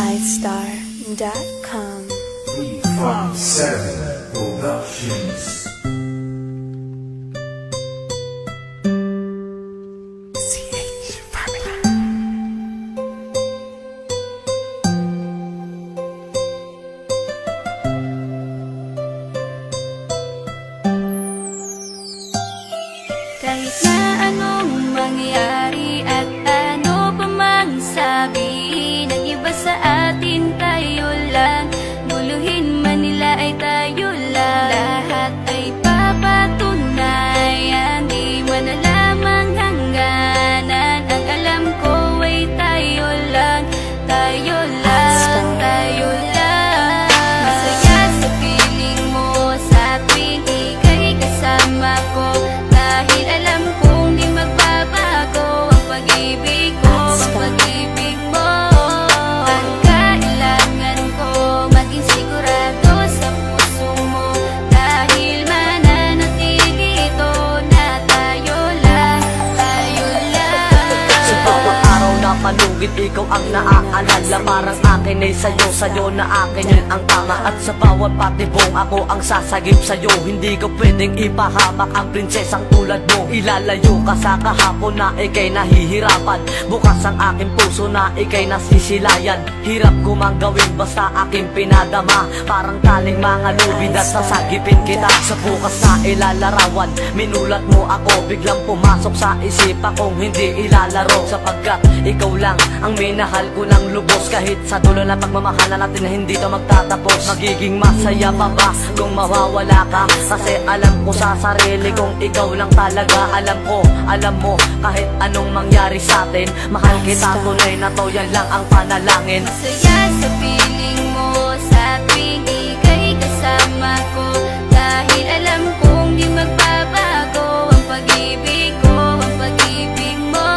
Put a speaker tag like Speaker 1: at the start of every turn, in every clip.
Speaker 1: Hightstar.com.
Speaker 2: From 7 Productions.
Speaker 3: Kahit na anong mangyari at ano pa mang sabihin ng iba sa atin, tayo lang. Guluhin man nila ay tayo lang. Lahat ay papatunayan, di man alamang hangganan. Ang alam ko ay tayo lang, tayo lang, tayo lang. Masaya sa piling mo sa tuwing ika'y kasama ko, dahil alam kong di magbabago ang pag-ibig ko, ang pag-ibig mo. Ang kailangan ko maging sigurado sa puso mo, dahil mananatili ito na tayo lang, tayo lang.
Speaker 4: Sa bawat araw na palugit, ikaw ang naaalala. Parang akin ay sa'yo na akin yun ang tama. At sa bawat patibong, ako ang sasagip sa'yo. Hindi ko pwedeng ipahamak ang prinsesang tulad mo. Ilalayo ka sa kahapon na ikay nahihirapan. Bukas ang aking puso na ikay nasisilayan. Hirap ko mang gawin basta aking pinadama. Parang taling mga lubid at sasagipin kita. Sa bukas na ilalarawan, minulat mo ako. Biglang pumasok sa isipa kong hindi ilalaro, sapagkat ikaw lang ang minahal ko ng lubos. Kahit sa dulo na pagmamahalan natin na hindi to magtatapos. Magiging masaya pa ba kung mawawala ka? Kasi alam ko sa sarili kong ikaw lang talaga. Alam mo, kahit anong mangyari sa atin, mahal kita tunay na to, yan lang ang panalangin.
Speaker 3: Masaya sa piling mo sa tuwing ika'y kasama ko, dahil alam kong di magbabago ang pag-ibig ko, ang pag-ibig mo.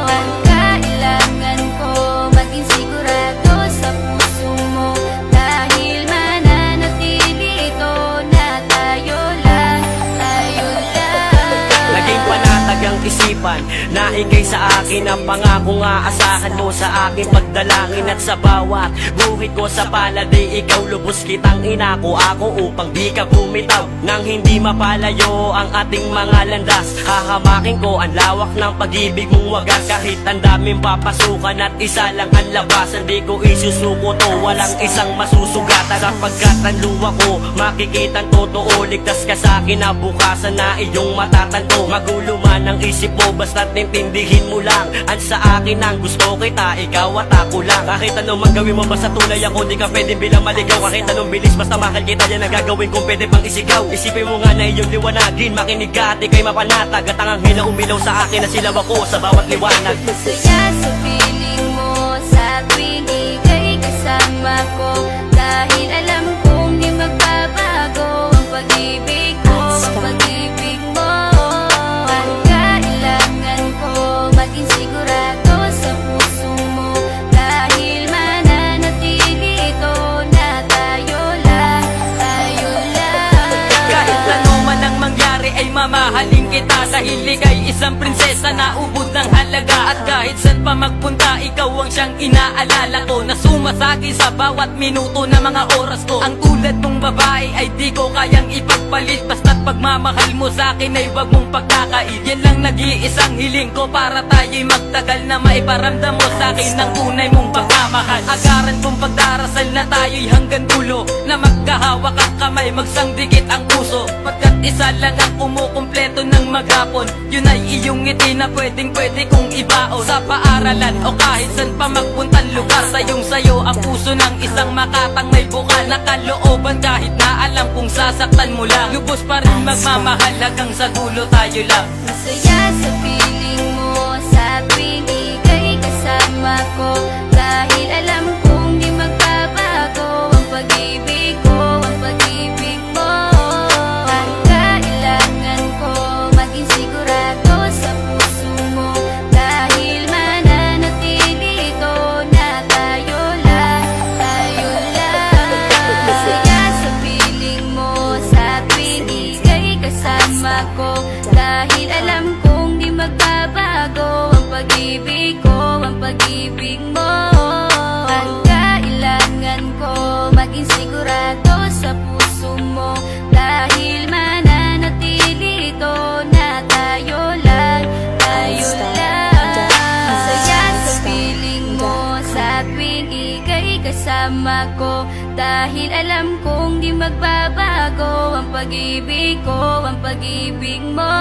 Speaker 3: Ang kailangan ko maging sigurado sa puso mo, dahil mananatili ito na tayo lang, tayo lang.
Speaker 4: Naging panatag ang isipan na ikay sa akin ang pangako nga asahan mo sa aking pagdalangin. At sa bawat buhit ko sa palad ay ikaw lubos kitang inako ako, upang di ka bumitaw nang hindi mapalayo ang ating mga landas. Hahamakin ko ang lawak ng pag-ibig mong wagas. Kahit ang daming papasukan at isa lang ang labasan, di ko isusuko to, walang isang masusugatan. Sapagkat ang luwa ko makikitang totoo, ligtas ka sa akin na bukasan na iyong matatanto. Magulo man ang isip mo, basta't intindihin mo lang ang sa akin ang gusto kita, ikaw at ako lang. Kahit anong magawin mo, basta tunay ako, di ka pwede bilang maligaw. Kahit anong bilis, basta mahal kita, yan ang gagawin kung pwede pang isigaw. Isipin mo nga na iyong liwanagin, makinig ka at ikay mapanatag. At ang anghel na umilaw sa akin na silaw ako sa bawat liwanag.
Speaker 3: Masaya sa piling mo sa tuwing ika'y kasama ko, dahil alam kong di magbabago ang pag-ibig ko, ang pag-ibig mo. Ang kailangan ko maging sigurado sa puso mo, dahil mananatili ito na tayo lang, tayo lang.
Speaker 4: Kahit ano man ang mangyari ay mamahalin kita, dahil ika'y isang prinsesa na ubod ng halaga. At kahit saan pa magpunta, ikaw ang siyang inaalala ko, na sumasagi sa bawat minuto na mga oras ko. Ang tulad mong babae ay di ko kayang ipagpalit, basta't pagmamahal mo sa akin ay wag mong pagkakait. Yan lang nag-iisang hiling ko para tayo'y magtagal, na maiparamdam mo sa akin ang tunay mong pagmamahal. Agaran kong pagdarasal na tayo'y hanggang dulo, na magkahawak ang kamay, magsangdikit ang puso. Pagkat isa lang ang kumukumpleto ng maghapon, yun ay iyong ngiti na pwedeng-pwede kong ibaon. Sa paaralan o kahit saan pa magpuntang lugar, sayong sayo ang puso ng isang makatang may bukal na kalooban. Kahit na alam kong sasaktan mo lang, lubos pa rin magmamahal hanggang sa dulo tayo lang.
Speaker 3: Masaya sa piling mo sa tuwing ika'y kasama ko, dahil alam kong di magbabago ang pag-ibig ko, ang pag-ibig mo. Ang kailangan ko maging sigurado sa puso mo, dahil mananatili ito na tayo lang, tayo lang. Masaya sa piling mo sa tuwing ika'y kasama ko, dahil alam kong di magbabago ang pag-ibig ko, ang pag-ibig mo. Ang kasama ko. Dahil alam kong di magbabago ang pag-ibig ko, ang pag-ibig mo.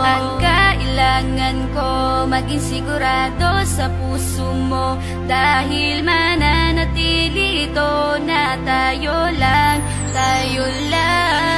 Speaker 3: Ang kailangan ko maging sigurado sa puso mo, dahil mananatili ito na tayo lang, tayo lang.